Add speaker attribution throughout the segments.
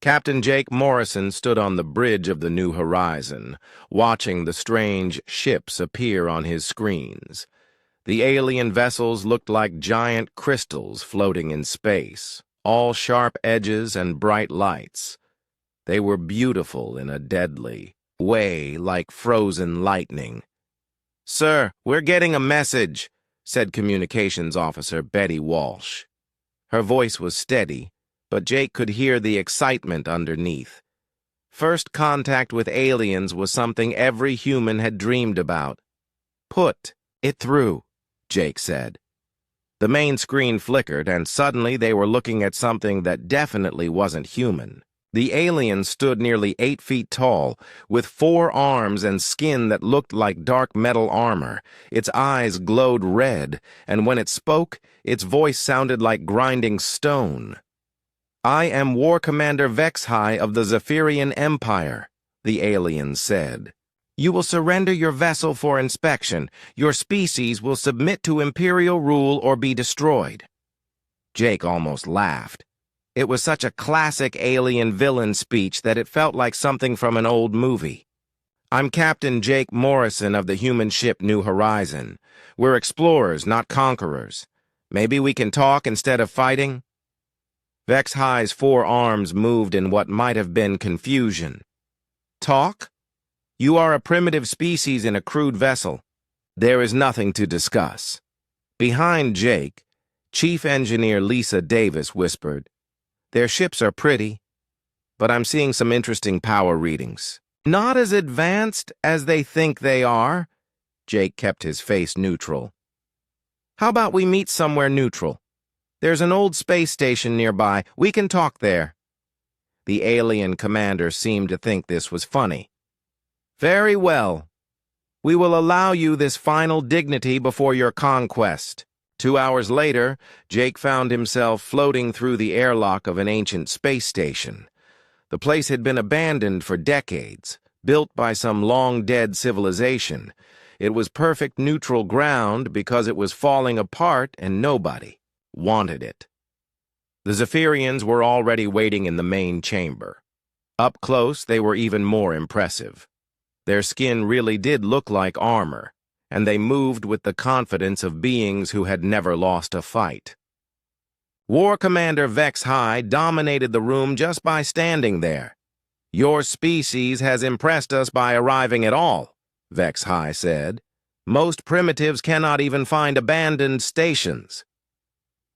Speaker 1: Captain Jake Morrison stood on the bridge of the New Horizon, watching the strange ships appear on his screens. The alien vessels looked like giant crystals floating in space, all sharp edges and bright lights. They were beautiful in a deadly way, like frozen lightning. "Sir, we're getting a message," said Communications Officer Betty Walsh. Her voice was steady, but Jake could hear the excitement underneath. First contact with aliens was something every human had dreamed about. "Put it through," Jake said. The main screen flickered, and suddenly they were looking at something that definitely wasn't human. The alien stood nearly 8 feet tall, with 4 arms and skin that looked like dark metal armor. Its eyes glowed red, and when it spoke, its voice sounded like grinding stone. "I am War Commander Vex High of the Zephyrian Empire," the alien said. "You will surrender your vessel for inspection. Your species will submit to Imperial rule or be destroyed." Jake almost laughed. It was such a classic alien villain speech that it felt like something from an old movie. "I'm Captain Jake Morrison of the human ship New Horizon. We're explorers, not conquerors. Maybe we can talk instead of fighting?" Vex High's 4 arms moved in what might have been confusion. "Talk? You are a primitive species in a crude vessel. There is nothing to discuss." Behind Jake, Chief Engineer Lisa Davis whispered, "Their ships are pretty, but I'm seeing some interesting power readings. Not as advanced as they think they are." Jake kept his face neutral. "How about we meet somewhere neutral? There's an old space station nearby. We can talk there." The alien commander seemed to think this was funny. "Very well. We will allow you this final dignity before your conquest." 2 hours later, Jake found himself floating through the airlock of an ancient space station. The place had been abandoned for decades, built by some long-dead civilization. It was perfect neutral ground because it was falling apart and nobody wanted it. The Zephyrians were already waiting in the main chamber. Up close, they were even more impressive. Their skin really did look like armor, and they moved with the confidence of beings who had never lost a fight. War Commander Vex High dominated the room just by standing there. "Your species has impressed us by arriving at all," Vex High said. "Most primitives cannot even find abandoned stations."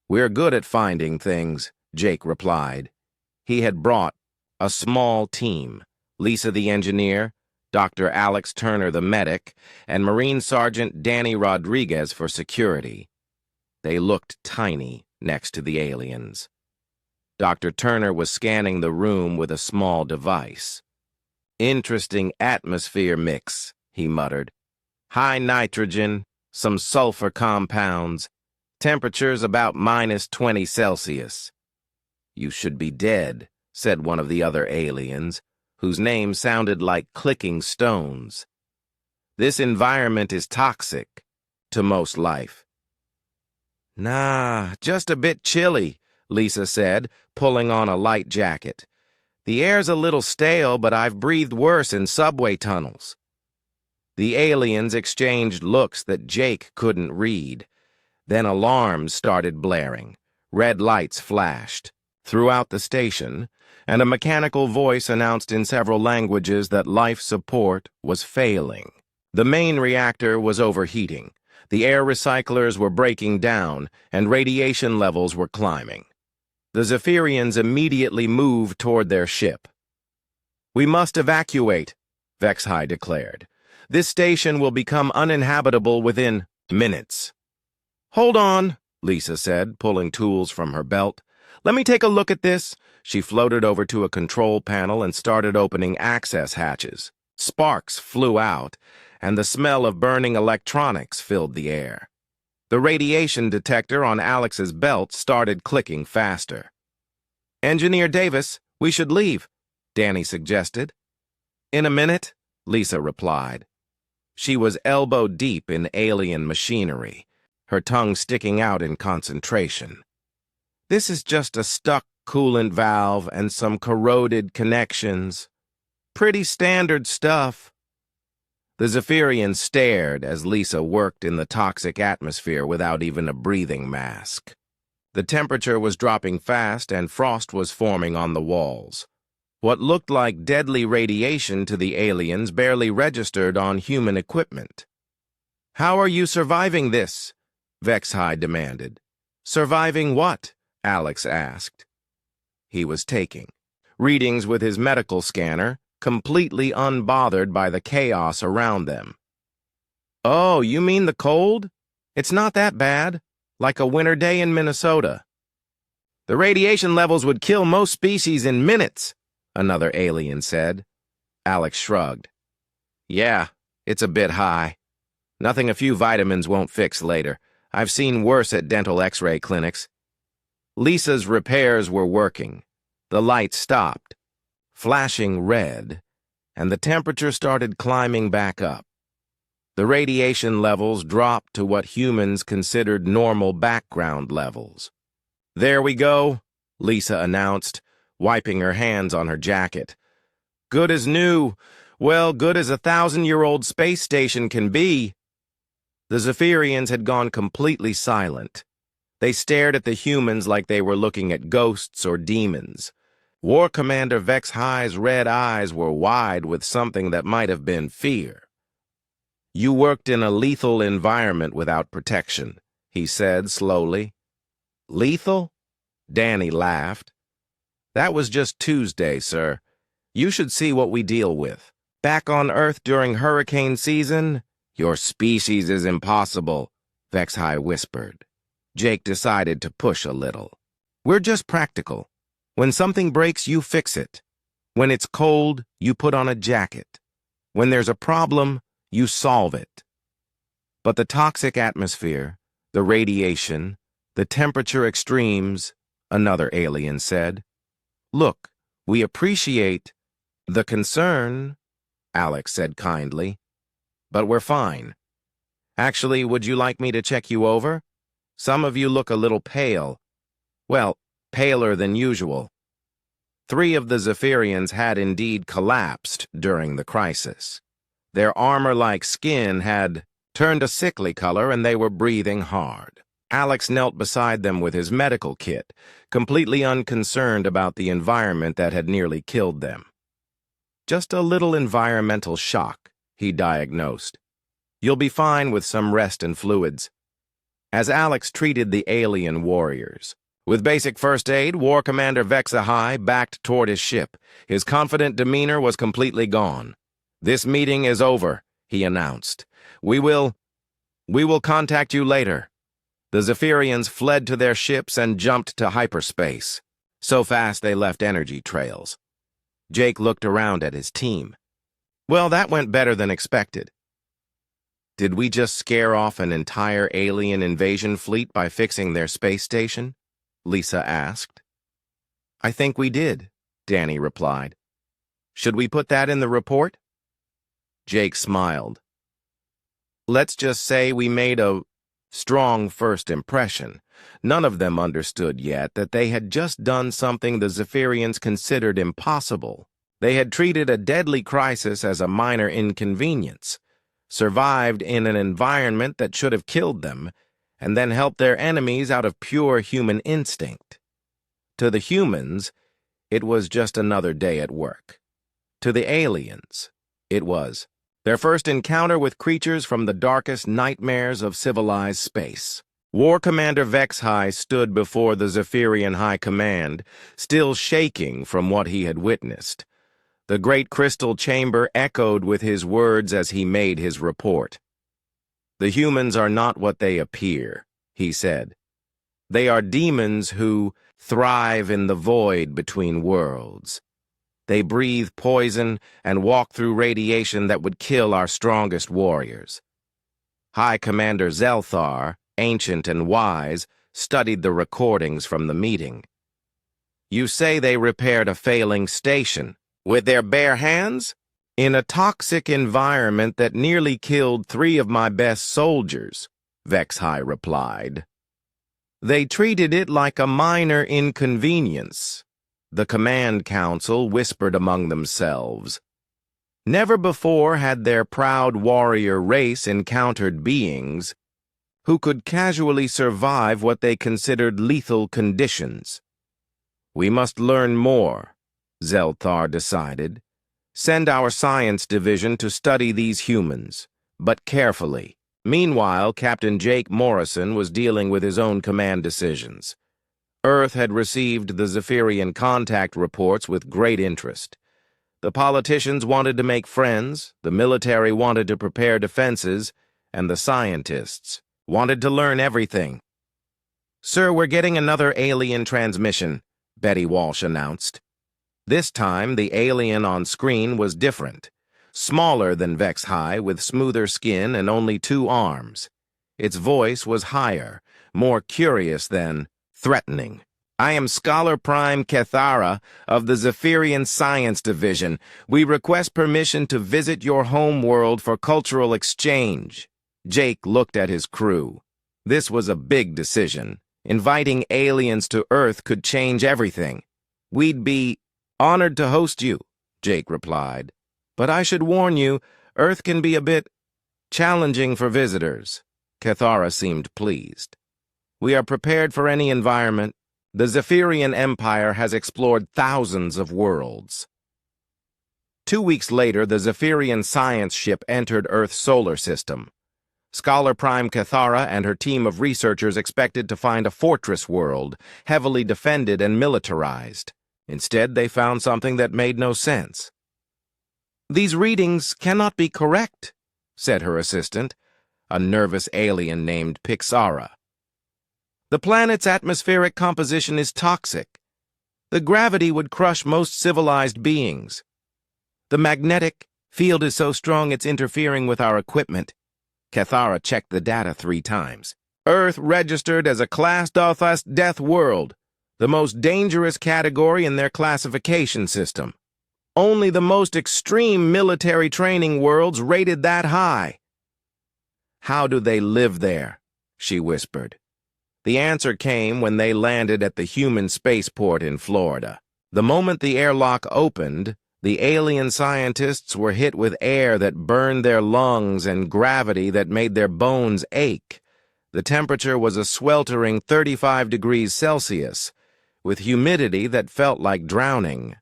Speaker 1: "We're good at finding things," Jake replied. He had brought a small team: Lisa the engineer, Dr. Alex Turner the medic, and Marine Sergeant Danny Rodriguez for security. They looked tiny next to the aliens. Dr. Turner was scanning the room with a small device. "Interesting atmosphere mix," he muttered. "High nitrogen, some sulfur compounds, temperatures about -20 Celsius. "You should be dead," said one of the other aliens, whose name sounded like clicking stones. "This environment is toxic to most life." "Nah, just a bit chilly," Lisa said, pulling on a light jacket. "The air's a little stale, but I've breathed worse in subway tunnels." The aliens exchanged looks that Jake couldn't read. Then alarms started blaring. Red lights flashed throughout the station, and a mechanical voice announced in several languages that life support was failing. The main reactor was overheating. The air recyclers were breaking down, and radiation levels were climbing. The Zephyrians immediately moved toward their ship. "We must evacuate," Vex High declared. "This station will become uninhabitable within minutes." "Hold on," Lisa said, pulling tools from her belt. "Let me take a look at this." She floated over to a control panel and started opening access hatches. Sparks flew out, and the smell of burning electronics filled the air. The radiation detector on Alex's belt started clicking faster. "Engineer Davis, we should leave," Danny suggested. "In a minute," Lisa replied. She was elbow-deep in alien machinery, her tongue sticking out in concentration. "This is just a stuck coolant valve, and some corroded connections. Pretty standard stuff. The Zephyrian stared as Lisa worked in the toxic atmosphere without even a breathing mask. The temperature was dropping fast and frost was forming on the walls. What looked like deadly radiation to the aliens barely registered on human equipment. "How are you surviving this?" Vex High demanded. "Surviving what?" Alex asked. He was taking readings with his medical scanner, completely unbothered by the chaos around them. "Oh, you mean the cold? It's not that bad. Like a winter day in Minnesota." "The radiation levels would kill most species in minutes," another alien said. Alex shrugged. "Yeah, it's a bit high. Nothing a few vitamins won't fix later. I've seen worse at dental x-ray clinics." Lisa's repairs were working. The light stopped, flashing red, and the temperature started climbing back up. The radiation levels dropped to what humans considered normal background levels. "There we go," Lisa announced, wiping her hands on her jacket. "Good as new. Well, good as a 1,000-year-old space station can be." The Zephyrians had gone completely silent. They stared at the humans like they were looking at ghosts or demons. War Commander Vex High's red eyes were wide with something that might have been fear. "You worked in a lethal environment without protection," he said slowly. "Lethal?" Danny laughed. "That was just Tuesday, sir. You should see what we deal with. Back on Earth during hurricane season? Your species is impossible," Vex High whispered. Jake decided to push a little. "We're just practical. When something breaks, you fix it. When it's cold, you put on a jacket. When there's a problem, you solve it." But the toxic atmosphere, the radiation, the temperature extremes, another alien said. "Look, we appreciate the concern," Alex said kindly, "but we're fine. Actually, would you like me to check you over? Some of you look a little pale. Well, paler than usual." 3 of the Zephyrians had indeed collapsed during the crisis. Their armor-like skin had turned a sickly color and they were breathing hard. Alex knelt beside them with his medical kit, completely unconcerned about the environment that had nearly killed them. "Just a little environmental shock," he diagnosed. "You'll be fine with some rest and fluids." As Alex treated the alien warriors, with basic first aid, War Commander Vex High backed toward his ship. His confident demeanor was completely gone. "This meeting is over," he announced. We will contact you later." The Zephyrians fled to their ships and jumped to hyperspace. So fast they left energy trails. Jake looked around at his team. "Well, that went better than expected." "Did we just scare off an entire alien invasion fleet by fixing their space station?" Lisa asked. "I think we did," Danny replied. "Should we put that in the report?" Jake smiled. "Let's just say we made a strong first impression. None of them understood yet that they had just done something the Zephyrians considered impossible. They had treated a deadly crisis as a minor inconvenience, survived in an environment that should have killed them, and then helped their enemies out of pure human instinct. To the humans, it was just another day at work. To the aliens, it was their first encounter with creatures from the darkest nightmares of civilized space. War Commander Vex High stood before the Zephyrian High Command, still shaking from what he had witnessed. The great crystal chamber echoed with his words as he made his report. "The humans are not what they appear," he said. "They are demons who thrive in the void between worlds. They breathe poison and walk through radiation that would kill our strongest warriors." High Commander Zelthar, ancient and wise, studied the recordings from the meeting. "You say they repaired a failing station with their bare hands? In a toxic environment that nearly killed 3 of my best soldiers," Vex High replied. They treated it like a minor inconvenience. The command council whispered among themselves. Never before had their proud warrior race encountered beings who could casually survive what they considered lethal conditions. We must learn more, Zelthar decided. Send our science division to study these humans, but carefully. Meanwhile, Captain Jake Morrison was dealing with his own command decisions. Earth had received the Zephyrian contact reports with great interest. The politicians wanted to make friends, the military wanted to prepare defenses, and the scientists wanted to learn everything. "Sir, we're getting another alien transmission," Betty Walsh announced. This time, the alien on screen was different. Smaller than Vex High, with smoother skin and only 2 arms. Its voice was higher, more curious than threatening. "I am Scholar Prime Kethara of the Zephyrian Science Division. We request permission to visit your home world for cultural exchange." Jake looked at his crew. This was a big decision. Inviting aliens to Earth could change everything. "We'd be honored to host you," Jake replied. "But I should warn you, Earth can be a bit challenging for visitors." Kethara seemed pleased. "We are prepared for any environment. The Zephyrian Empire has explored thousands of worlds." 2 weeks later, the Zephyrian science ship entered Earth's solar system. Scholar Prime Kethara and her team of researchers expected to find a fortress world, heavily defended and militarized. Instead, they found something that made no sense. "These readings cannot be correct," said her assistant, a nervous alien named Pixara. "The planet's atmospheric composition is toxic. The gravity would crush most civilized beings. The magnetic field is so strong it's interfering with our equipment." Kethara checked the data 3 times. "Earth registered as a Class Death World, the most dangerous category in their classification system. Only the most extreme military training worlds rated that high." "How do they live there?" she whispered. The answer came when they landed at the human spaceport in Florida. The moment the airlock opened, the alien scientists were hit with air that burned their lungs and gravity that made their bones ache. The temperature was a sweltering 35 degrees Celsius, with humidity that felt like drowning.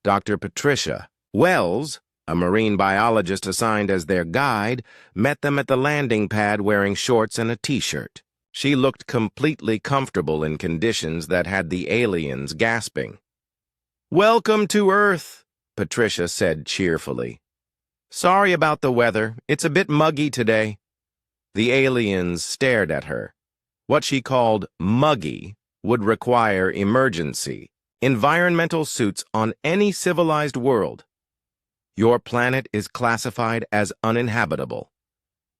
Speaker 1: Dr. Patricia Wells, a marine biologist assigned as their guide, met them at the landing pad wearing shorts and a t-shirt. She looked completely comfortable in conditions that had the aliens gasping. "Welcome to Earth," Patricia said cheerfully. "Sorry about the weather. It's a bit muggy today." The aliens stared at her. What she called muggy would require emergency environmental suits on any civilized world. "Your planet is classified as uninhabitable,"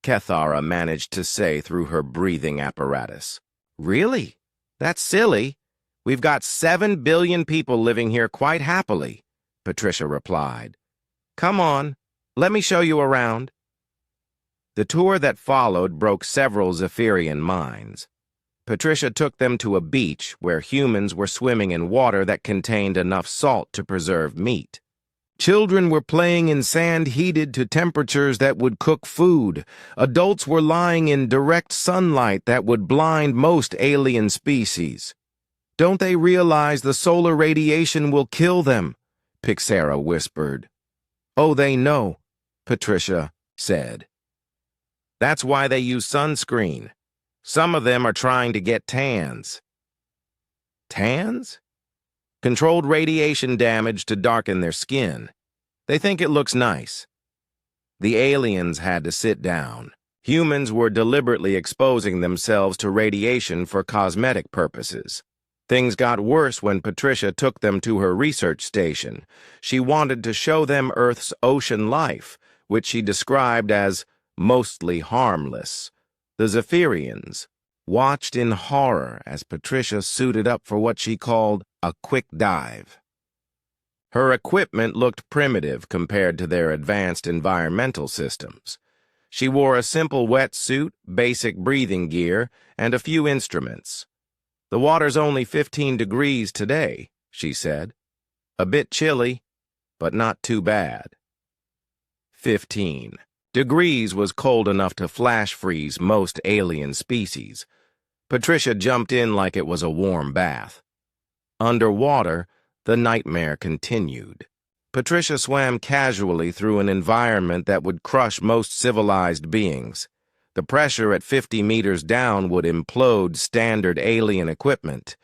Speaker 1: Kethara managed to say through her breathing apparatus. "Really? That's silly. We've got 7 billion people living here quite happily," Patricia replied. "Come on, let me show you around." The tour that followed broke several Zephyrian minds. Patricia took them to a beach where humans were swimming in water that contained enough salt to preserve meat. Children were playing in sand heated to temperatures that would cook food. Adults were lying in direct sunlight that would blind most alien species. "Don't they realize the solar radiation will kill them?" Pixara whispered. "Oh, they know," Patricia said. "That's why they use sunscreen. Some of them are trying to get tans." Tans? Controlled radiation damage to darken their skin. They think it looks nice. The aliens had to sit down. Humans were deliberately exposing themselves to radiation for cosmetic purposes. Things got worse when Patricia took them to her research station. She wanted to show them Earth's ocean life, which she described as mostly harmless. The Zephyrians watched in horror as Patricia suited up for what she called a quick dive. Her equipment looked primitive compared to their advanced environmental systems. She wore a simple wetsuit, basic breathing gear, and a few instruments. "The water's only 15 degrees today," she said. "A bit chilly, but not too bad." 15 degrees was cold enough to flash freeze most alien species. Patricia jumped in like it was a warm bath. Underwater, the nightmare continued. Patricia swam casually through an environment that would crush most civilized beings. The pressure at 50 meters down would implode standard alien equipment.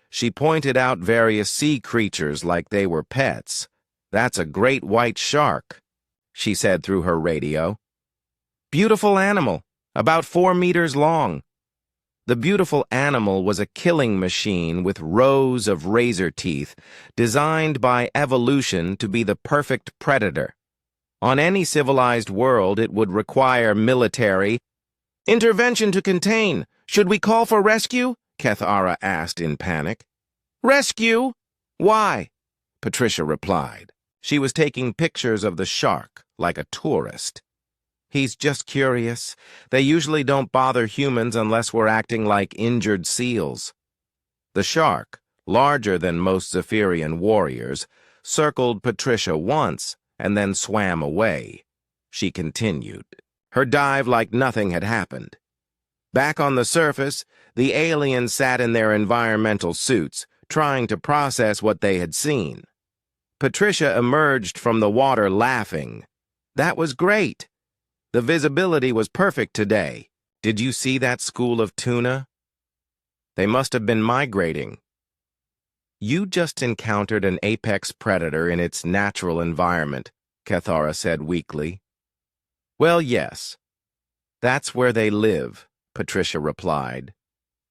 Speaker 1: She pointed out various sea creatures like they were pets. "That's a great white shark," she said through her radio. "Beautiful animal, about 4 meters long." The beautiful animal was a killing machine with rows of razor teeth, designed by evolution to be the perfect predator. On any civilized world, it would require military intervention to contain. "Should we call for rescue?" Kethara asked in panic. "Rescue? Why?" Patricia replied. She was taking pictures of the shark like a tourist. "He's just curious. They usually don't bother humans unless we're acting like injured seals." The shark, larger than most Zephyrian warriors, circled Patricia once and then swam away. She continued her dive like nothing had happened. Back on the surface, the aliens sat in their environmental suits, trying to process what they had seen. Patricia emerged from the water laughing. "That was great. The visibility was perfect today. Did you see that school of tuna? They must have been migrating." "You just encountered an apex predator in its natural environment," Kethara said weakly. "Well, yes. That's where they live," Patricia replied.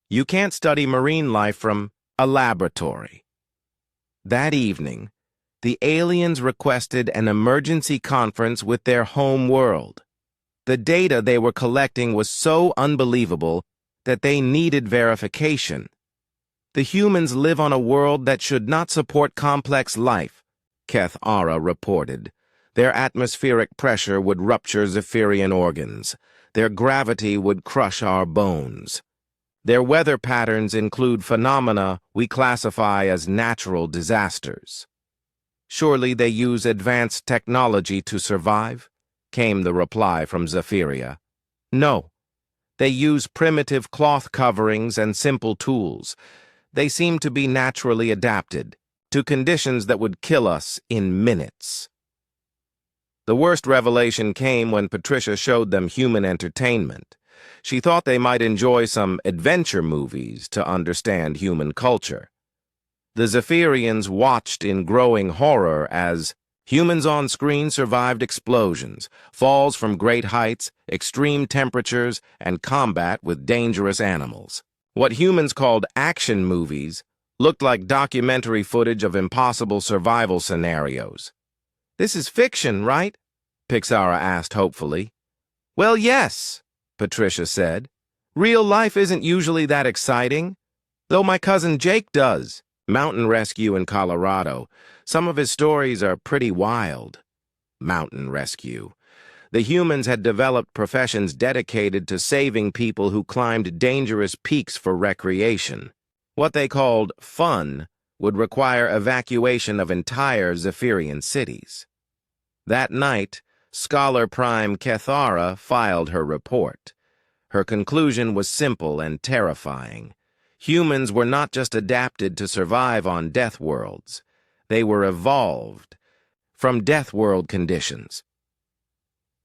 Speaker 1: "You can't study marine life from a laboratory." That evening, the aliens requested an emergency conference with their home world. The data they were collecting was so unbelievable that they needed verification. "The humans live on a world that should not support complex life," Kethara reported. "Their atmospheric pressure would rupture Zephyrian organs. Their gravity would crush our bones. Their weather patterns include phenomena we classify as natural disasters." "Surely they use advanced technology to survive?" came the reply from Zephyria. "No. They use primitive cloth coverings and simple tools. They seem to be naturally adapted to conditions that would kill us in minutes." The worst revelation came when Patricia showed them human entertainment. She thought they might enjoy some adventure movies to understand human culture. The Zephyrians watched in growing horror as humans on screen survived explosions, falls from great heights, extreme temperatures, and combat with dangerous animals. What humans called action movies looked like documentary footage of impossible survival scenarios. "This is fiction, right?" Pixara asked hopefully. "Well, yes," Patricia said. "Real life isn't usually that exciting, though my cousin Jake does. Mountain rescue in Colorado. Some of his stories are pretty wild." Mountain rescue. The humans had developed professions dedicated to saving people who climbed dangerous peaks for recreation. What they called fun would require evacuation of entire Zephyrian cities. That night, Scholar Prime Kethara filed her report. Her conclusion was simple and terrifying. Humans were not just adapted to survive on Deathworlds. They were evolved from Deathworld conditions.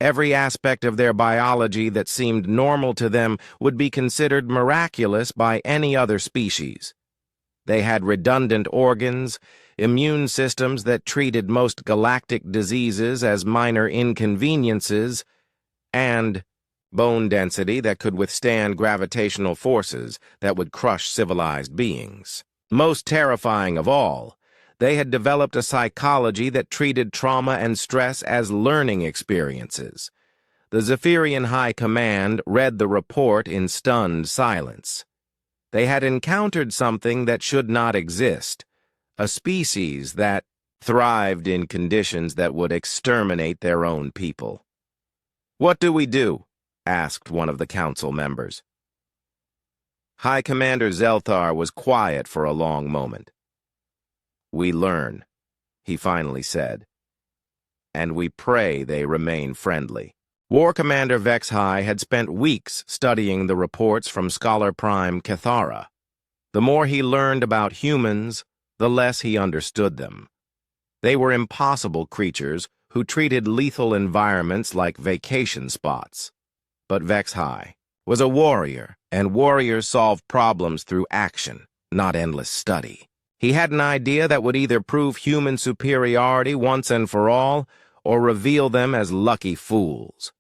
Speaker 1: Every aspect of their biology that seemed normal to them would be considered miraculous by any other species. They had redundant organs, immune systems that treated most galactic diseases as minor inconveniences, and bone density that could withstand gravitational forces that would crush civilized beings. Most terrifying of all, they had developed a psychology that treated trauma and stress as learning experiences. The Zephyrian High Command read the report in stunned silence. They had encountered something that should not exist, a species that thrived in conditions that would exterminate their own people. "What do we do?" asked one of the council members. High Commander Zelthar was quiet for a long moment. "We learn," he finally said, "and we pray they remain friendly." War Commander Vex High had spent weeks studying the reports from Scholar Prime Cathara. The more he learned about humans, the less he understood them. They were impossible creatures who treated lethal environments like vacation spots. But Vex High was a warrior, and warriors solve problems through action, not endless study. He had an idea that would either prove human superiority once and for all, or reveal them as lucky fools.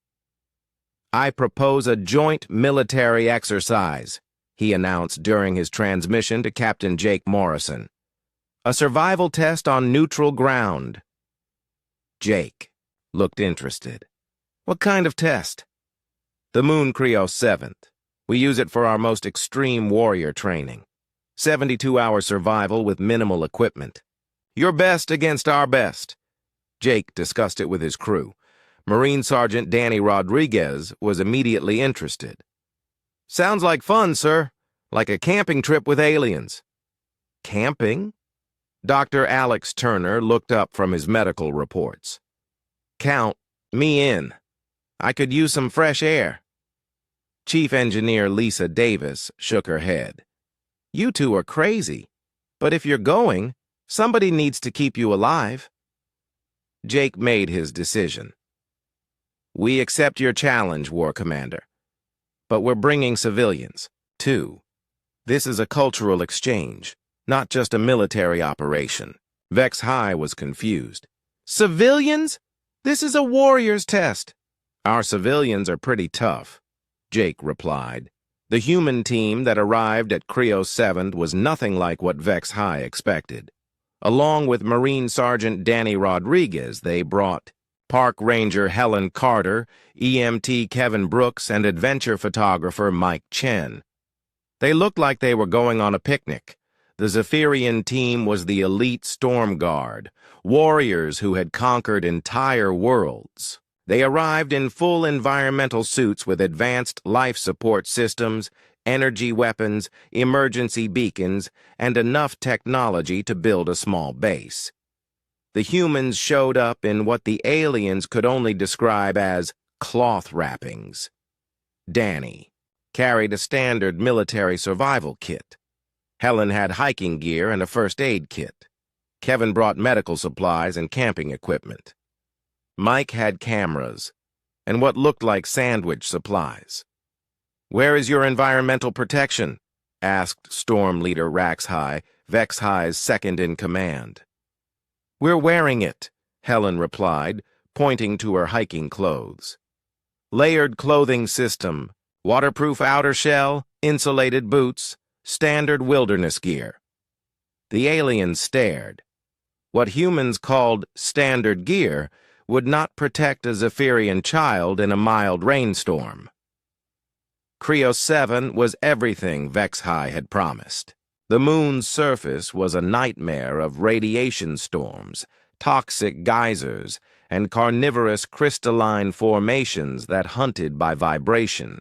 Speaker 1: "I propose a joint military exercise," he announced during his transmission to Captain Jake Morrison. "A survival test on neutral ground." Jake looked interested. "What kind of test?" "The Moon Creo 7th. We use it for our most extreme warrior training. 72-hour survival with minimal equipment. Your best against our best." Jake discussed it with his crew. Marine Sergeant Danny Rodriguez was immediately interested. "Sounds like fun, sir. Like a camping trip with aliens." "Camping?" Dr. Alex Turner looked up from his medical reports. "Count me in. I could use some fresh air." Chief Engineer Lisa Davis shook her head. "You two are crazy. But if you're going, somebody needs to keep you alive." Jake made his decision. "We accept your challenge, War Commander. But we're bringing civilians, too. This is a cultural exchange, not just a military operation." Vex High was confused. "Civilians? This is a warrior's test." "Our civilians are pretty tough," Jake replied. The human team that arrived at Creo 7 was nothing like what Vex High expected. Along with Marine Sergeant Danny Rodriguez, they brought Park Ranger Helen Carter, EMT Kevin Brooks, and adventure photographer Mike Chen. They looked like they were going on a picnic. The Zephyrian team was the elite Storm Guard, warriors who had conquered entire worlds. They arrived in full environmental suits with advanced life support systems, energy weapons, emergency beacons, and enough technology to build a small base. The humans showed up in what the aliens could only describe as cloth wrappings. Danny carried a standard military survival kit. Helen had hiking gear and a first aid kit. Kevin brought medical supplies and camping equipment. Mike had cameras and what looked like sandwich supplies. "Where is your environmental protection?" asked Storm Leader Vex High's second-in-command. "We're wearing it," Helen replied, pointing to her hiking clothes. "Layered clothing system, waterproof outer shell, insulated boots, standard wilderness gear." The aliens stared. What humans called standard gear would not protect a Zephyrian child in a mild rainstorm. Creo 7 was everything Vex High had promised. The moon's surface was a nightmare of radiation storms, toxic geysers, and carnivorous crystalline formations that hunted by vibration.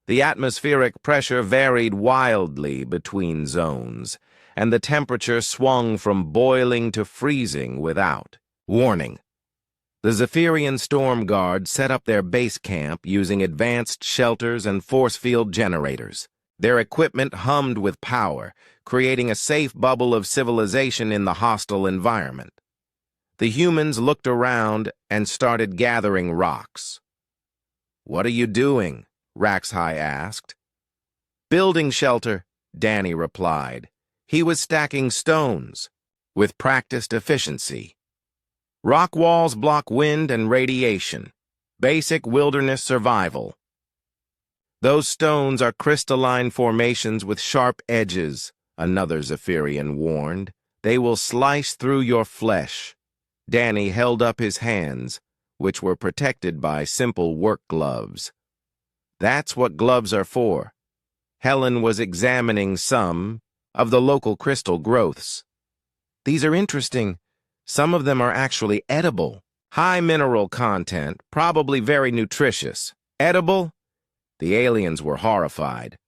Speaker 1: The atmospheric pressure varied wildly between zones, and the temperature swung from boiling to freezing without warning. The Zephyrian Storm Guard set up their base camp using advanced shelters and force field generators. Their equipment hummed with power, creating a safe bubble of civilization in the hostile environment. The humans looked around and started gathering rocks. "What are you doing?" Vex High asked. "Building shelter," Danny replied. He was stacking stones with practiced efficiency. Rock walls block wind and radiation. Basic wilderness survival. "Those stones are crystalline formations with sharp edges," another Zephyrian warned. "They will slice through your flesh." Danny held up his hands, which were protected by simple work gloves. "That's what gloves are for." Helen was examining some of the local crystal growths. "These are interesting. Some of them are actually edible. High mineral content, probably very nutritious." "Edible?" The aliens were horrified.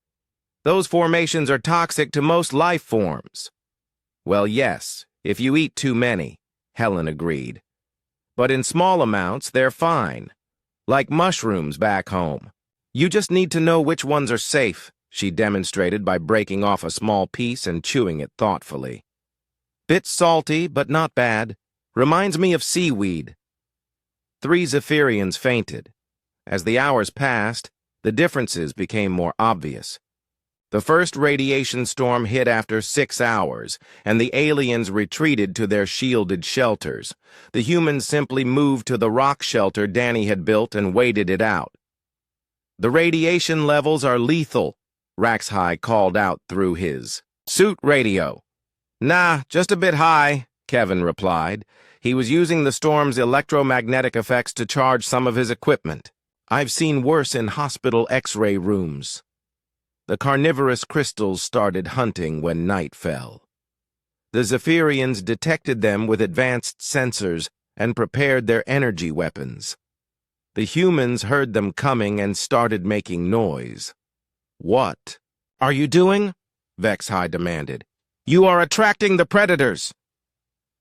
Speaker 1: Those formations are toxic to most life forms. Well, yes, if you eat too many, Helen agreed. But in small amounts, they're fine. Like mushrooms back home. You just need to know which ones are safe, she demonstrated by breaking off a small piece and chewing it thoughtfully. Bit salty, but not bad. Reminds me of seaweed. 3 Zephyrians fainted. As the hours passed, the differences became more obvious. The first radiation storm hit after 6 hours, and the aliens retreated to their shielded shelters. The humans simply moved to the rock shelter Danny had built and waited it out. The radiation levels are lethal, Vex High called out through his suit radio. Nah, just a bit high, Kevin replied. He was using the storm's electromagnetic effects to charge some of his equipment. I've seen worse in hospital X-ray rooms. The carnivorous crystals started hunting when night fell. The Zephyrians detected them with advanced sensors and prepared their energy weapons. The humans heard them coming and started making noise. What are you doing? Vex High demanded. You are attracting the predators.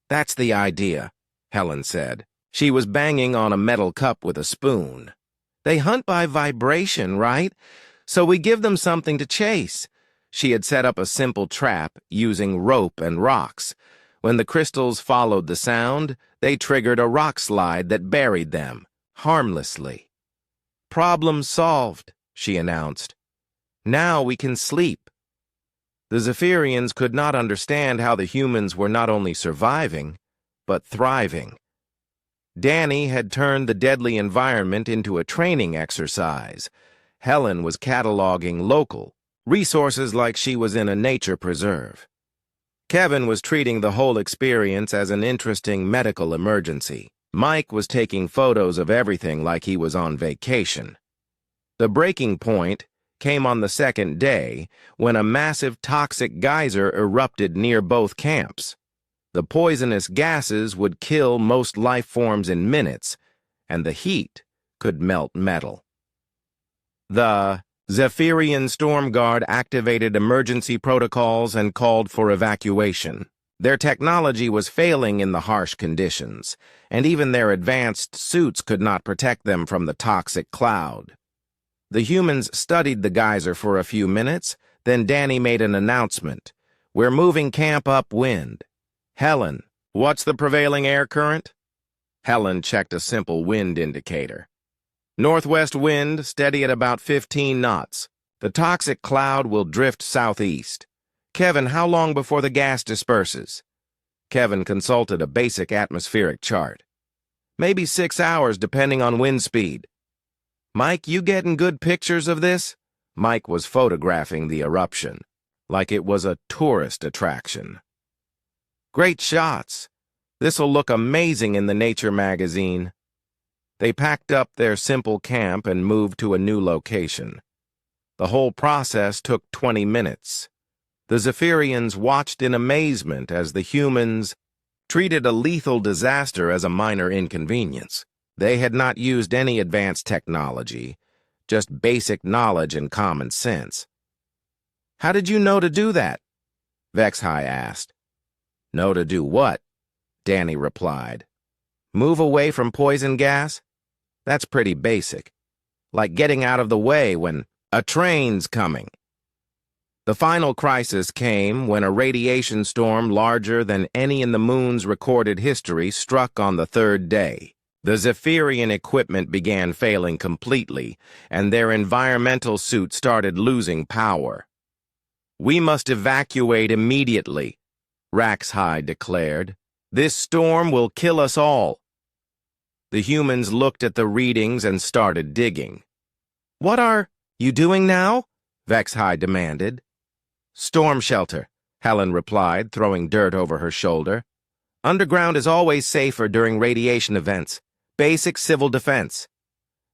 Speaker 1: That's the idea, Helen said. She was banging on a metal cup with a spoon. They hunt by vibration, right? So we give them something to chase. She had set up a simple trap using rope and rocks. When the crystals followed the sound, they triggered a rock slide that buried them, harmlessly. Problem solved, she announced. Now we can sleep. The Zephyrians could not understand how the humans were not only surviving, but thriving. Danny had turned the deadly environment into a training exercise. Helen was cataloging local resources like she was in a nature preserve. Kevin was treating the whole experience as an interesting medical emergency. Mike was taking photos of everything like he was on vacation. The breaking point came on the second day when a massive toxic geyser erupted near both camps. The poisonous gases would kill most life forms in minutes, and the heat could melt metal. The Zephyrian Storm Guard activated emergency protocols and called for evacuation. Their technology was failing in the harsh conditions, and even their advanced suits could not protect them from the toxic cloud. The humans studied the geyser for a few minutes, then Danny made an announcement. We're moving camp upwind. Helen, what's the prevailing air current? Helen checked a simple wind indicator. Northwest wind, steady at about 15 knots. The toxic cloud will drift southeast. Kevin, how long before the gas disperses? Kevin consulted a basic atmospheric chart. Maybe 6 hours, depending on wind speed. Mike, you getting good pictures of this? Mike was photographing the eruption, like it was a tourist attraction. Great shots. This'll look amazing in the Nature magazine. They packed up their simple camp and moved to a new location. The whole process took 20 minutes. The Zephyrians watched in amazement as the humans treated a lethal disaster as a minor inconvenience. They had not used any advanced technology, just basic knowledge and common sense. How did you know to do that? Vex High asked. Know to do what? Danny replied. Move away from poison gas? That's pretty basic. Like getting out of the way when a train's coming. The final crisis came when a radiation storm larger than any in the moon's recorded history struck on the 3rd day. The Zephyrian equipment began failing completely, and their environmental suit started losing power. We must evacuate immediately, Vex High declared. This storm will kill us all. The humans looked at the readings and started digging. What are you doing now? Vex High demanded. Storm shelter, Helen replied, throwing dirt over her shoulder. Underground is always safer during radiation events. Basic civil defense.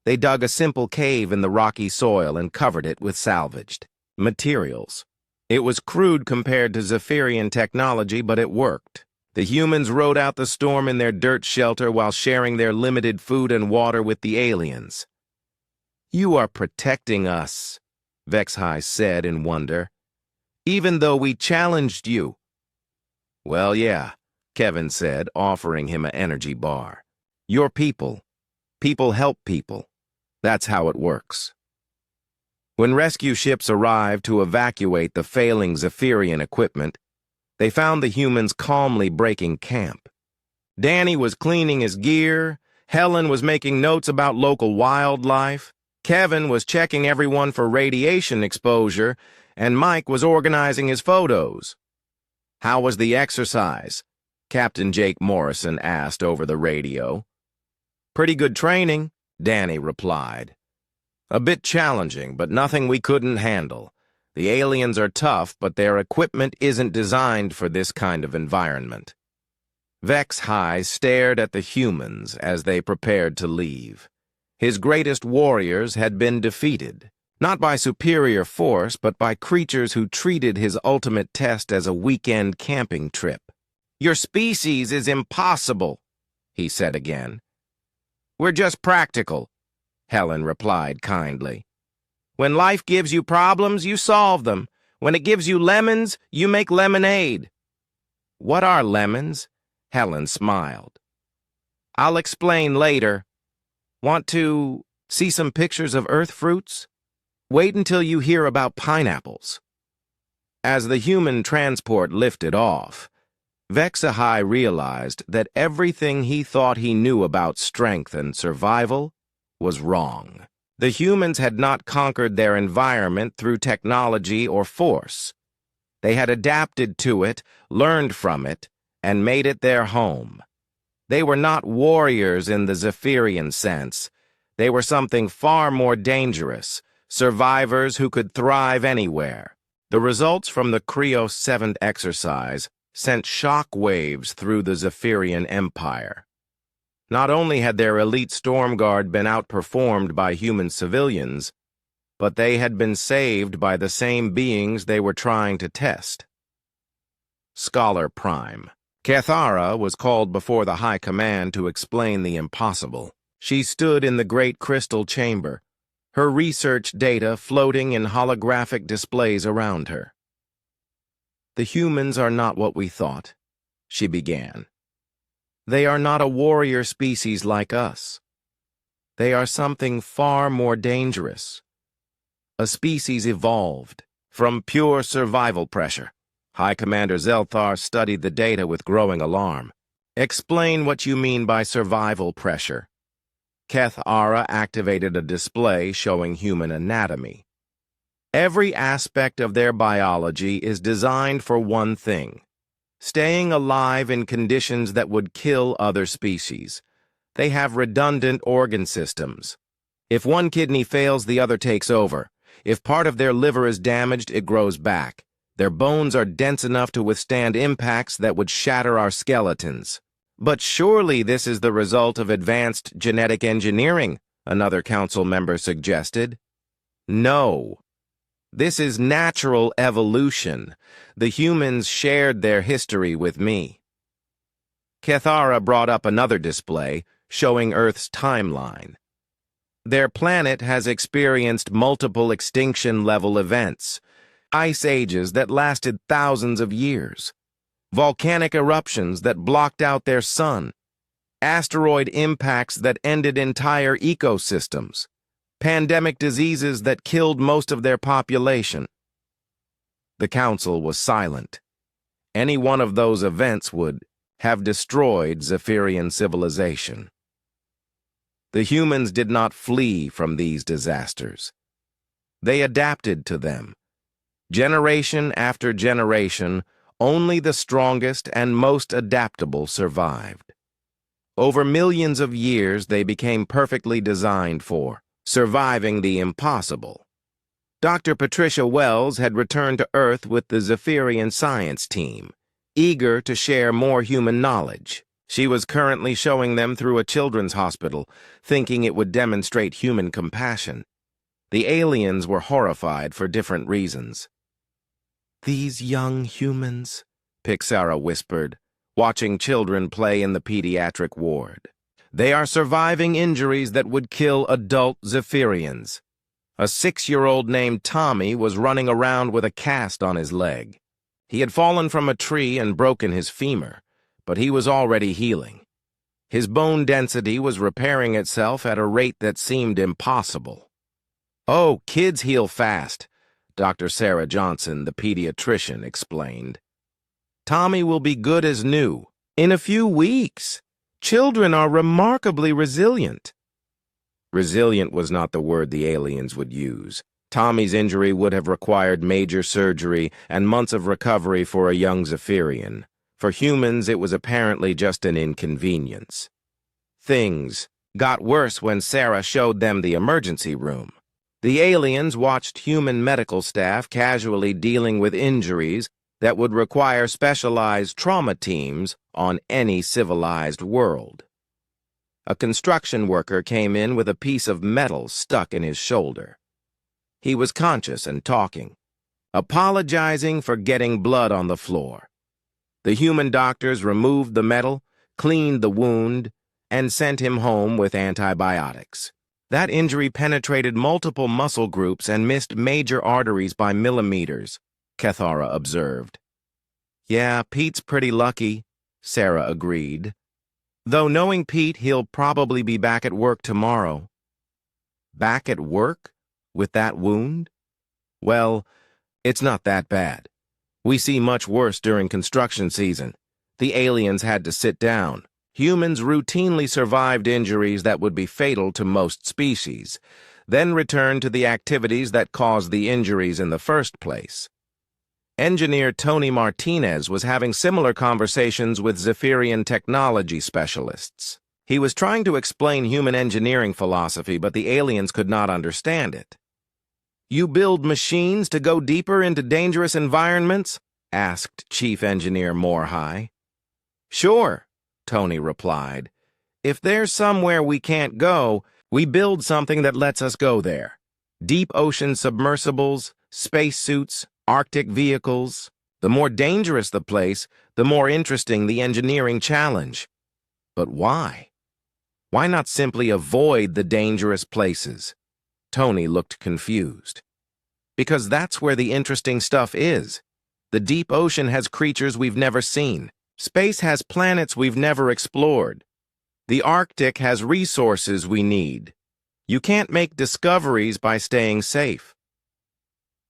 Speaker 1: They dug a simple cave in the rocky soil and covered it with salvaged materials. It was crude compared to Zephyrian technology, but it worked. The humans rode out the storm in their dirt shelter while sharing their limited food and water with the aliens. You are protecting us, Vex High said in wonder. "Even though we challenged you." "Well, yeah," Kevin said, offering him an energy bar. "You're people. People help people. That's how it works." When rescue ships arrived to evacuate the failing Zephyrian equipment, they found the humans calmly breaking camp. Danny was cleaning his gear, Helen was making notes about local wildlife, Kevin was checking everyone for radiation exposure, and Mike was organizing his photos. "How was the exercise?" Captain Jake Morrison asked over the radio. "Pretty good training," Danny replied. "A bit challenging, but nothing we couldn't handle. The aliens are tough, but their equipment isn't designed for this kind of environment." Vex High stared at the humans as they prepared to leave. His greatest warriors had been defeated, not by superior force, but by creatures who treated his ultimate test as a weekend camping trip. "Your species is impossible," he said again. "We're just practical," Helen replied kindly. "When life gives you problems, you solve them. When it gives you lemons, you make lemonade." "What are lemons?" Helen smiled. "I'll explain later. Want to see some pictures of Earth fruits? Wait until you hear about pineapples." As the human transport lifted off, Vex High realized that everything he thought he knew about strength and survival was wrong. The humans had not conquered their environment through technology or force. They had adapted to it, learned from it, and made it their home. They were not warriors in the Zephyrian sense. They were something far more dangerous, survivors who could thrive anywhere. The results from the Creo 7th exercise sent shock waves through the Zephyrian Empire. Not only had their elite storm guard been outperformed by human civilians, but they had been saved by the same beings they were trying to test. Scholar Prime. Cathara was called before the High Command to explain the impossible. She stood in the great crystal chamber, her research data floating in holographic displays around her. "The humans are not what we thought," she began. "They are not a warrior species like us. They are something far more dangerous. A species evolved from pure survival pressure." High Commander Zelthar studied the data with growing alarm. "Explain what you mean by survival pressure." Cathara activated a display showing human anatomy. Every aspect of their biology is designed for one thing: staying alive in conditions that would kill other species. They have redundant organ systems. If one kidney fails, the other takes over. If part of their liver is damaged, it grows back. Their bones are dense enough to withstand impacts that would shatter our skeletons. "But surely this is the result of advanced genetic engineering," another council member suggested. "No. This is natural evolution. The humans shared their history with me." Cathara brought up another display, showing Earth's timeline. "Their planet has experienced multiple extinction-level events, ice ages that lasted thousands of years, volcanic eruptions that blocked out their sun, asteroid impacts that ended entire ecosystems, pandemic diseases that killed most of their population." The council was silent. Any one of those events would have destroyed Zephyrian civilization. The humans did not flee from these disasters. They adapted to them. Generation after generation, only the strongest and most adaptable survived. Over millions of years, they became perfectly designed for surviving the impossible. Dr. Patricia Wells had returned to Earth with the Zephyrian science team, eager to share more human knowledge. She was currently showing them through a children's hospital, thinking it would demonstrate human compassion. The aliens were horrified for different reasons. "These young humans," Pixara whispered, watching children play in the pediatric ward. "They are surviving injuries that would kill adult Zephyrians." A 6-year-old named Tommy was running around with a cast on his leg. He had fallen from a tree and broken his femur, but he was already healing. His bone density was repairing itself at a rate that seemed impossible. "Oh, kids heal fast," Dr. Sarah Johnson, the pediatrician, explained. "Tommy will be good as new in a few weeks. Children are remarkably resilient." Resilient was not the word the aliens would use. Tommy's injury would have required major surgery and months of recovery for a young Zephyrian. For humans, it was apparently just an inconvenience. Things got worse when Sarah showed them the emergency room. The aliens watched human medical staff casually dealing with injuries that would require specialized trauma teams on any civilized world. A construction worker came in with a piece of metal stuck in his shoulder. He was conscious and talking, apologizing for getting blood on the floor. The human doctors removed the metal, cleaned the wound, and sent him home with antibiotics. That injury penetrated multiple muscle groups and missed major arteries by millimeters, Cathara observed. "Yeah, Pete's pretty lucky," Sarah agreed. "Though knowing Pete, he'll probably be back at work tomorrow." Back at work? With that wound? Well, it's not that bad. We see much worse during construction season. The aliens had to sit down. Humans routinely survived injuries that would be fatal to most species, then returned to the activities that caused the injuries in the first place. Engineer Tony Martinez was having similar conversations with Zephyrian technology specialists. He was trying to explain human engineering philosophy, but the aliens could not understand it. "You build machines to go deeper into dangerous environments?" asked Chief Engineer Morehigh. "Sure," Tony replied. "If there's somewhere we can't go, we build something that lets us go there. Deep ocean submersibles, spacesuits, Arctic vehicles. The more dangerous the place, the more interesting the engineering challenge." But why? Why not simply avoid the dangerous places? Tony looked confused. "Because that's where the interesting stuff is. The deep ocean has creatures we've never seen. Space has planets we've never explored. The Arctic has resources we need. You can't make discoveries by staying safe."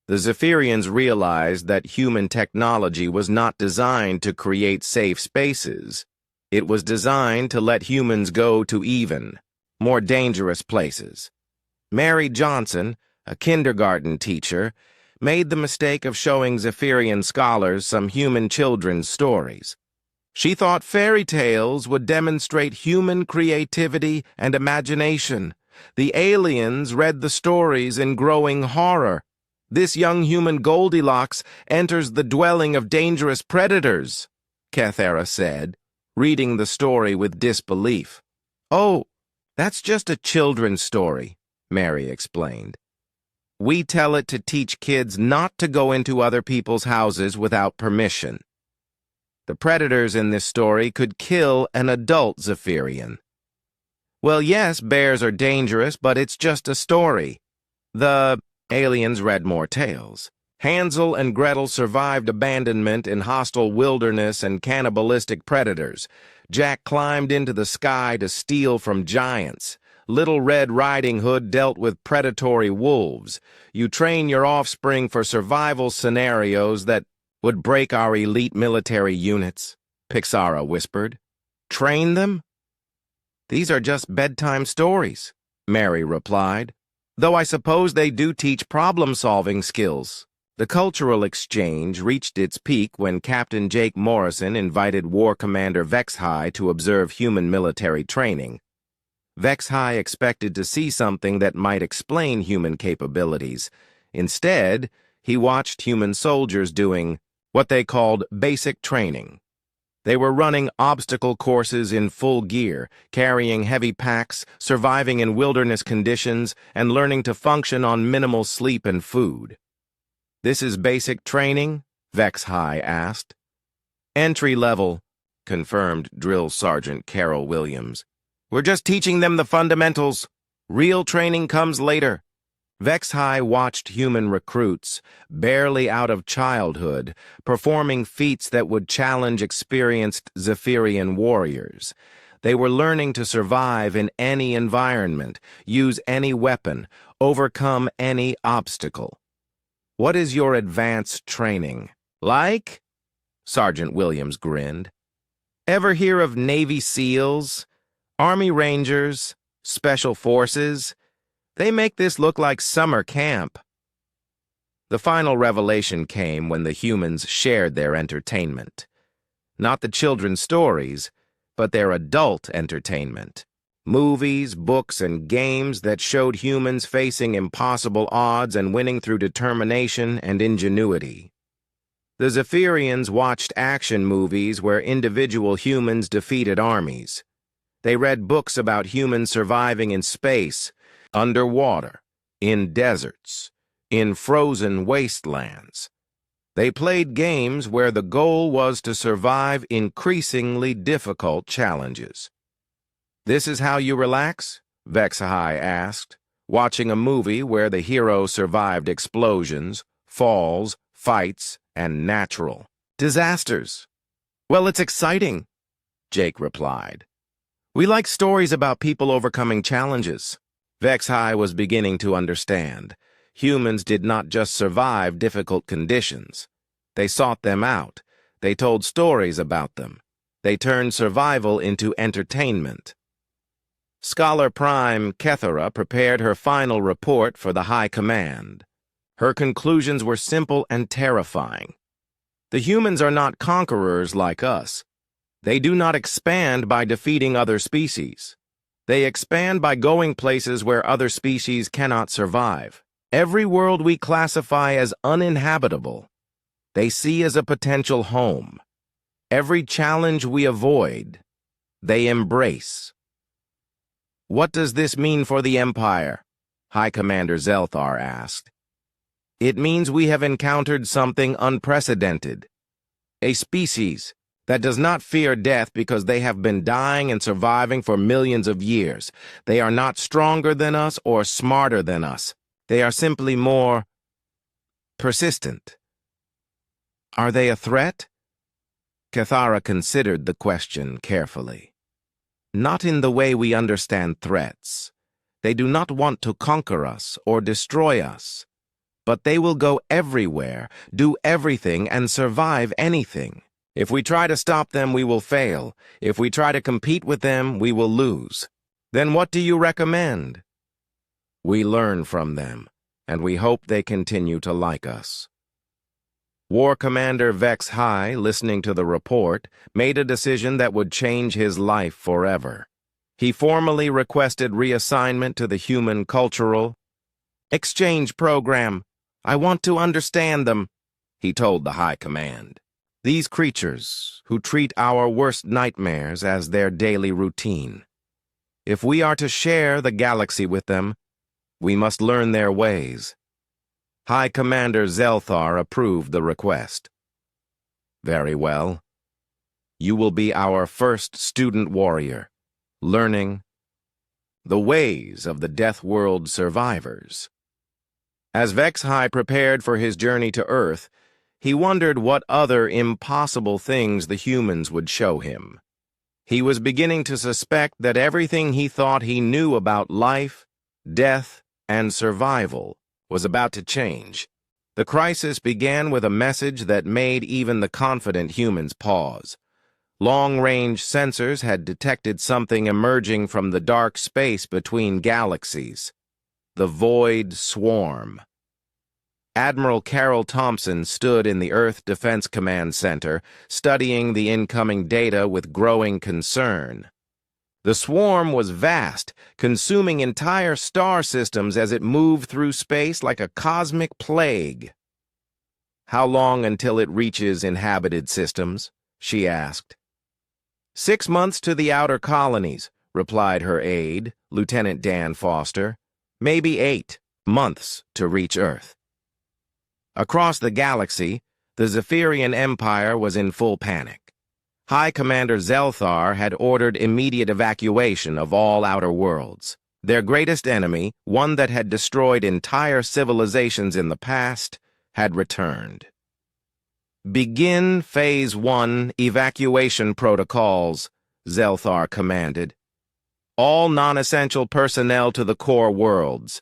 Speaker 1: The Zephyrians realized that human technology was not designed to create safe spaces. It was designed to let humans go to even more dangerous places. Mary Johnson, a kindergarten teacher, made the mistake of showing Zephyrian scholars some human children's stories. She thought fairy tales would demonstrate human creativity and imagination. The aliens read the stories in growing horror. "This young human Goldilocks enters the dwelling of dangerous predators," Cathara said, reading the story with disbelief. "Oh, that's just a children's story," Mary explained. "We tell it to teach kids not to go into other people's houses without permission. The predators in this story could kill an adult Zephyrian." "Well, yes, bears are dangerous, but it's just a story." The aliens read more tales. Hansel and Gretel survived abandonment in hostile wilderness and cannibalistic predators. Jack climbed into the sky to steal from giants. Little Red Riding Hood dealt with predatory wolves. You train your offspring for survival scenarios that would break our elite military units, Pixara whispered. "Train them?" "These are just bedtime stories," Mary replied, "though I suppose they do teach problem-solving skills." The cultural exchange reached its peak when Captain Jake Morrison invited War Commander Vex High to observe human military training. Vex High expected to see something that might explain human capabilities. Instead, he watched human soldiers doing what they called basic training. They were running obstacle courses in full gear, carrying heavy packs, surviving in wilderness conditions, and learning to function on minimal sleep and food. "This is basic training?" Vex High asked. "Entry level," confirmed Drill Sergeant Carol Williams. "We're just teaching them the fundamentals. Real training comes later." Vex High watched human recruits, barely out of childhood, performing feats that would challenge experienced Zephyrian warriors. They were learning to survive in any environment, use any weapon, overcome any obstacle. "What is your advanced training like?" Sergeant Williams grinned. "Ever hear of Navy SEALs, Army Rangers, Special Forces? They make this look like summer camp." The final revelation came when the humans shared their entertainment. Not the children's stories, but their adult entertainment. Movies, books, and games that showed humans facing impossible odds and winning through determination and ingenuity. The Zephyrians watched action movies where individual humans defeated armies. They read books about humans surviving in space, underwater, in deserts, in frozen wastelands. They played games where the goal was to survive increasingly difficult challenges. "This is how you relax?" Vex High asked, watching a movie where the hero survived explosions, falls, fights, and natural disasters. "Well, it's exciting," Jake replied. "We like stories about people overcoming challenges." Vex High was beginning to understand. Humans did not just survive difficult conditions. They sought them out. They told stories about them. They turned survival into entertainment. Scholar Prime Kethera prepared her final report for the High Command. Her conclusions were simple and terrifying. The humans are not conquerors like us. They do not expand by defeating other species. They expand by going places where other species cannot survive. Every world we classify as uninhabitable, they see as a potential home. Every challenge we avoid, they embrace. "What does this mean for the Empire?" High Commander Zelthar asked. "It means we have encountered something unprecedented. A species that does not fear death because they have been dying and surviving for millions of years. They are not stronger than us or smarter than us. They are simply more persistent." "Are they a threat?" Kethara considered the question carefully. "Not in the way we understand threats. They do not want to conquer us or destroy us. But they will go everywhere, do everything, and survive anything. If we try to stop them, we will fail. If we try to compete with them, we will lose. Then what do you recommend?" "We learn from them, and we hope they continue to like us." War Commander Vex High, listening to the report, made a decision that would change his life forever. He formally requested reassignment to the Human Cultural Exchange Program. "I want to understand them," he told the High Command. "These creatures who treat our worst nightmares as their daily routine. If we are to share the galaxy with them, we must learn their ways." High Commander Zelthar approved the request. "Very well. You will be our first student warrior, learning the ways of the Deathworld survivors." As Vex High prepared for his journey to Earth, he wondered what other impossible things the humans would show him. He was beginning to suspect that everything he thought he knew about life, death, and survival was about to change. The crisis began with a message that made even the confident humans pause. Long-range sensors had detected something emerging from the dark space between galaxies. The Void Swarm. Admiral Carol Thompson stood in the Earth Defense Command Center, studying the incoming data with growing concern. The swarm was vast, consuming entire star systems as it moved through space like a cosmic plague. "How long until it reaches inhabited systems?" she asked. 6 months to the outer colonies," replied her aide, Lieutenant Dan Foster. "Maybe 8 months to reach Earth." Across the galaxy, the Zephyrian Empire was in full panic. High Commander Zelthar had ordered immediate evacuation of all outer worlds. Their greatest enemy, one that had destroyed entire civilizations in the past, had returned. "Begin Phase 1 evacuation protocols," Zelthar commanded. "All non-essential personnel to the core worlds.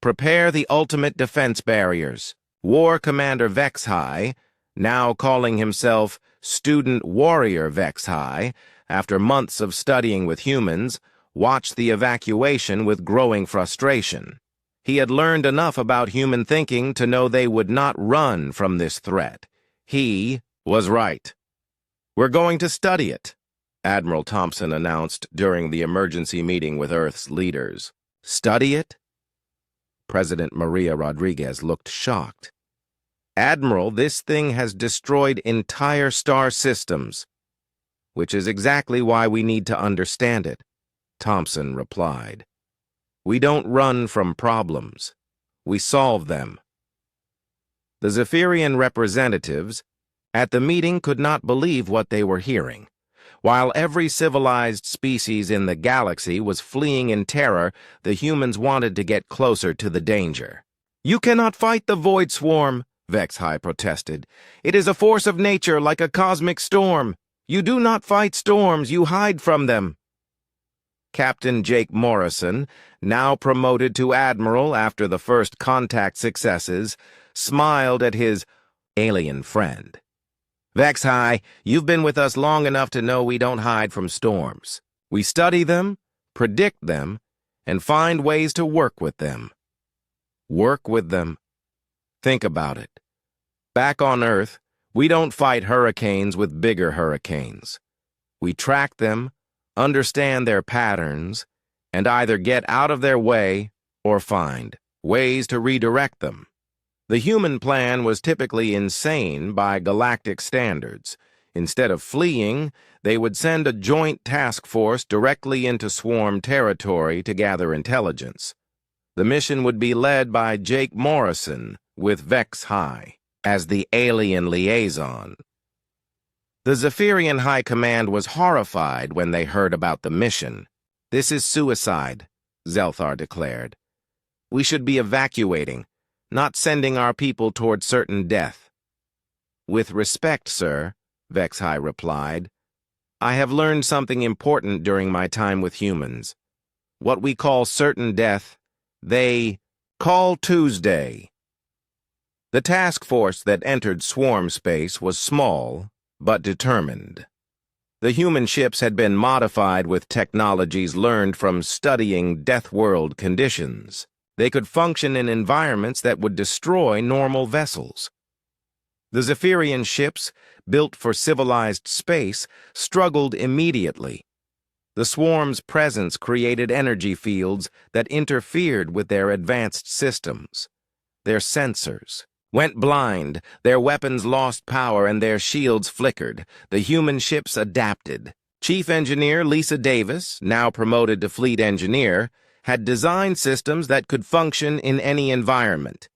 Speaker 1: Prepare the ultimate defense barriers." War Commander Vex High, now calling himself Student Warrior Vex High, after months of studying with humans, watched the evacuation with growing frustration. He had learned enough about human thinking to know they would not run from this threat. He was right. "We're going to study it," Admiral Thompson announced during the emergency meeting with Earth's leaders. "Study it?" President Maria Rodriguez looked shocked. "Admiral, this thing has destroyed entire star systems, which is exactly why we need to understand it," Thompson replied. "We don't run from problems. We solve them." The Zephyrian representatives at the meeting could not believe what they were hearing. While every civilized species in the galaxy was fleeing in terror, the humans wanted to get closer to the danger. "You cannot fight the Void Swarm," Vex High protested. "It is a force of nature like a cosmic storm. You do not fight storms, you hide from them." Captain Jake Morrison, now promoted to Admiral after the first contact successes, smiled at his alien friend. "Vex High, you've been with us long enough to know we don't hide from storms. We study them, predict them, and find ways to work with them." Work with them. Think about it. Back on Earth, we don't fight hurricanes with bigger hurricanes. We track them, understand their patterns, and either get out of their way or find ways to redirect them. The human plan was typically insane by galactic standards. Instead of fleeing, they would send a joint task force directly into swarm territory to gather intelligence. The mission would be led by Jake Morrison with Vex High as the alien liaison. The Zephyrian High Command was horrified when they heard about the mission. "This is suicide," Zelthar declared. "We should be evacuating, not sending our people toward certain death." "With respect, sir," Vex High replied, "I have learned something important during my time with humans. What we call certain death, they call Tuesday." The task force that entered swarm space was small, but determined. The human ships had been modified with technologies learned from studying Deathworld conditions. They could function in environments that would destroy normal vessels. The Zephyrian ships, built for civilized space, struggled immediately. The swarm's presence created energy fields that interfered with their advanced systems. Their sensors went blind, their weapons lost power, and their shields flickered. The human ships adapted. Chief Engineer Lisa Davis, now promoted to Fleet Engineer, had designed systems that could function in any environment.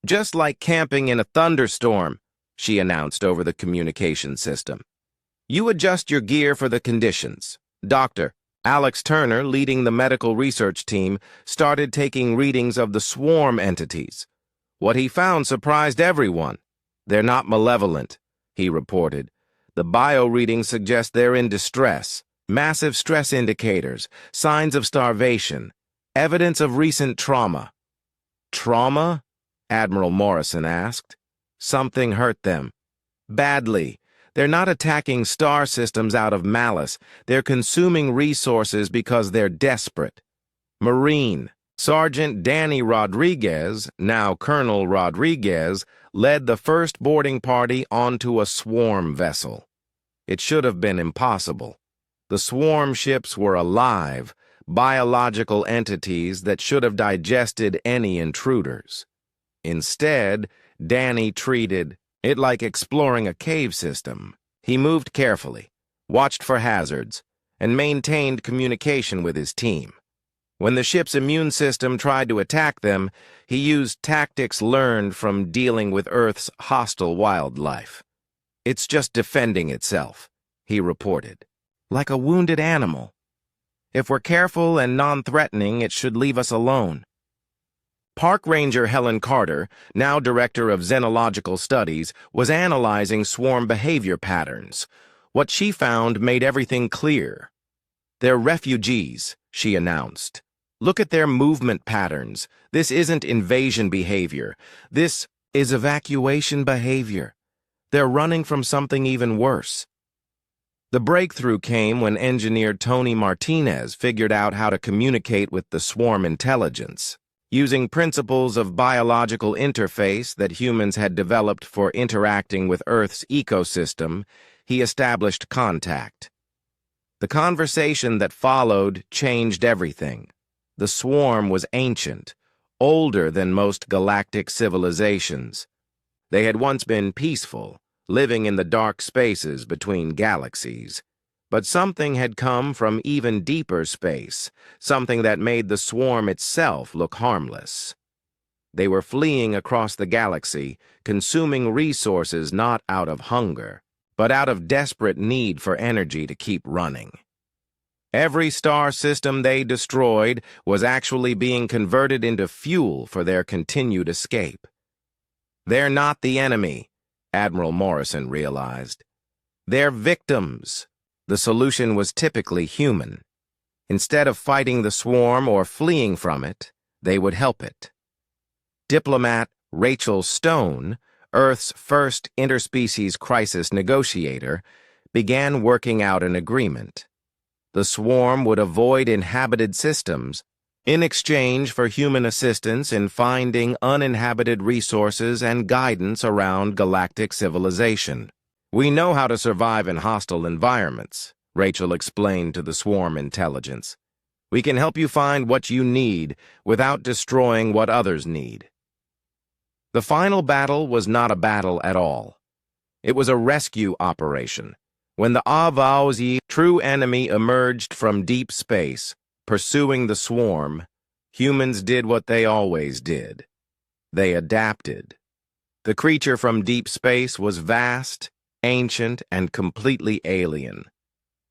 Speaker 1: "Just like camping in a thunderstorm," she announced over the communication system. "You adjust your gear for the conditions." Dr. Alex Turner, leading the medical research team, started taking readings of the swarm entities. What he found surprised everyone. "They're not malevolent," he reported. "The bio readings suggest they're in distress. Massive stress indicators, signs of starvation, evidence of recent trauma." "Trauma?" Admiral Morrison asked. "Something hurt them. Badly. They're not attacking star systems out of malice. They're consuming resources because they're desperate." Marine Sergeant Danny Rodriguez, now Colonel Rodriguez, led the first boarding party onto a swarm vessel. It should have been impossible. The swarm ships were alive, biological entities that should have digested any intruders. Instead, Danny treated it like exploring a cave system. He moved carefully, watched for hazards, and maintained communication with his team. When the ship's immune system tried to attack them, he used tactics learned from dealing with Earth's hostile wildlife. "It's just defending itself," he reported. "Like a wounded animal." If we're careful and non-threatening, it should leave us alone. Park Ranger Helen Carter, now Director of Xenological Studies, was analyzing swarm behavior patterns. What she found made everything clear. "They're refugees," she announced. "Look at their movement patterns. This isn't invasion behavior. This is evacuation behavior. They're running from something even worse." The breakthrough came when engineer Tony Martinez figured out how to communicate with the swarm intelligence. Using principles of biological interface that humans had developed for interacting with Earth's ecosystem, he established contact. The conversation that followed changed everything. The swarm was ancient, older than most galactic civilizations. They had once been peaceful, living in the dark spaces between galaxies. But something had come from even deeper space, something that made the swarm itself look harmless. They were fleeing across the galaxy, consuming resources not out of hunger, but out of desperate need for energy to keep running. Every star system they destroyed was actually being converted into fuel for their continued escape. "They're not the enemy," Admiral Morrison realized. "They're victims." The solution was typically human. Instead of fighting the swarm or fleeing from it, they would help it. Diplomat Rachel Stone, Earth's first interspecies crisis negotiator, began working out an agreement. The swarm would avoid inhabited systems in exchange for human assistance in finding uninhabited resources and guidance around galactic civilization. "We know how to survive in hostile environments," Rachel explained to the swarm intelligence. "We can help you find what you need without destroying what others need." The final battle was not a battle at all. It was a rescue operation. When the HFY true enemy emerged from deep space, pursuing the swarm, humans did what they always did. They adapted. The creature from deep space was vast, ancient, and completely alien.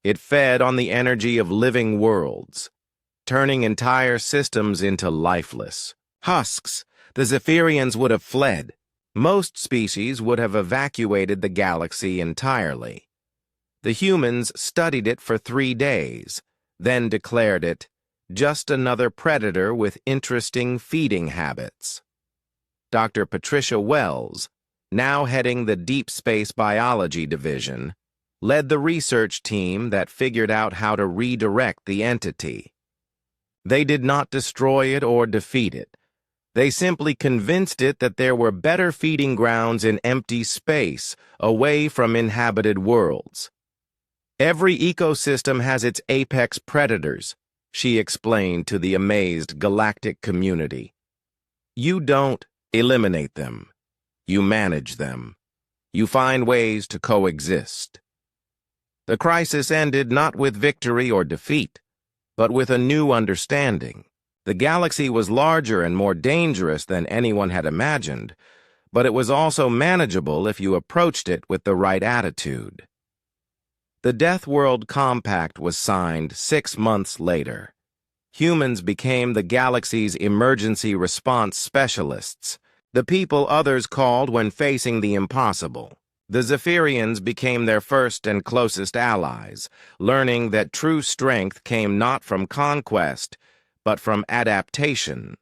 Speaker 1: It fed on the energy of living worlds, turning entire systems into lifeless husks. The Zephyrians would have fled. Most species would have evacuated the galaxy entirely. The humans studied it for 3 days, then declared it just another predator with interesting feeding habits. Dr. Patricia Wells, now heading the Deep Space Biology Division, led the research team that figured out how to redirect the entity. They did not destroy it or defeat it. They simply convinced it that there were better feeding grounds in empty space, away from inhabited worlds. "Every ecosystem has its apex predators," she explained to the amazed galactic community. "You don't eliminate them. You manage them. You find ways to coexist." The crisis ended not with victory or defeat, but with a new understanding. The galaxy was larger and more dangerous than anyone had imagined, but it was also manageable if you approached it with the right attitude. The Deathworld Compact was signed 6 months later. Humans became the galaxy's emergency response specialists, the people others called when facing the impossible. The Zephyrians became their first and closest allies, learning that true strength came not from conquest, but from adaptation.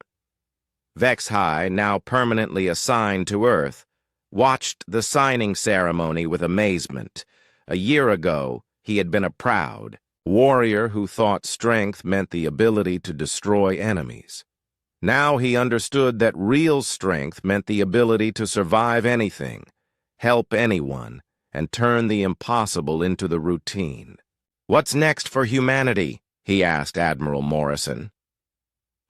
Speaker 1: Vex High, now permanently assigned to Earth, watched the signing ceremony with amazement. A year ago, he had been a proud warrior who thought strength meant the ability to destroy enemies. Now he understood that real strength meant the ability to survive anything, help anyone, and turn the impossible into the routine. "What's next for humanity?" he asked Admiral Morrison.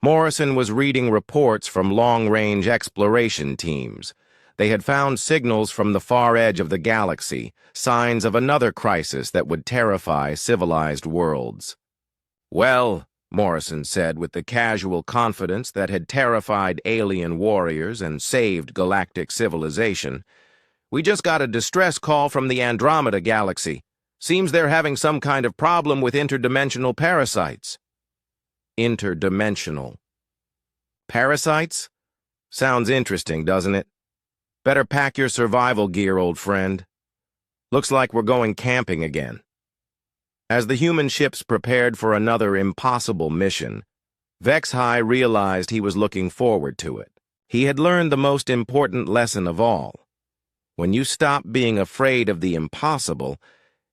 Speaker 1: Morrison was reading reports from long-range exploration teams. They had found signals from the far edge of the galaxy, signs of another crisis that would terrify civilized worlds. "Well," Morrison said with the casual confidence that had terrified alien warriors and saved galactic civilization, "we just got a distress call from the Andromeda Galaxy. Seems they're having some kind of problem with interdimensional parasites. Interdimensional. Parasites? Sounds interesting, doesn't it? Better pack your survival gear, old friend. Looks like we're going camping again. As the human ships prepared for another impossible mission, Vex High realized he was looking forward to it. He had learned the most important lesson of all. When you stop being afraid of the impossible,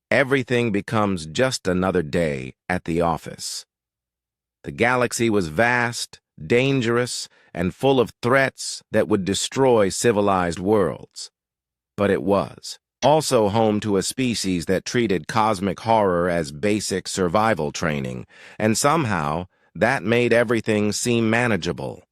Speaker 1: everything becomes just another day at the office. The galaxy was vast, dangerous, and full of threats that would destroy civilized worlds. But it was also home to a species that treated cosmic horror as basic survival training, and somehow that made everything seem manageable.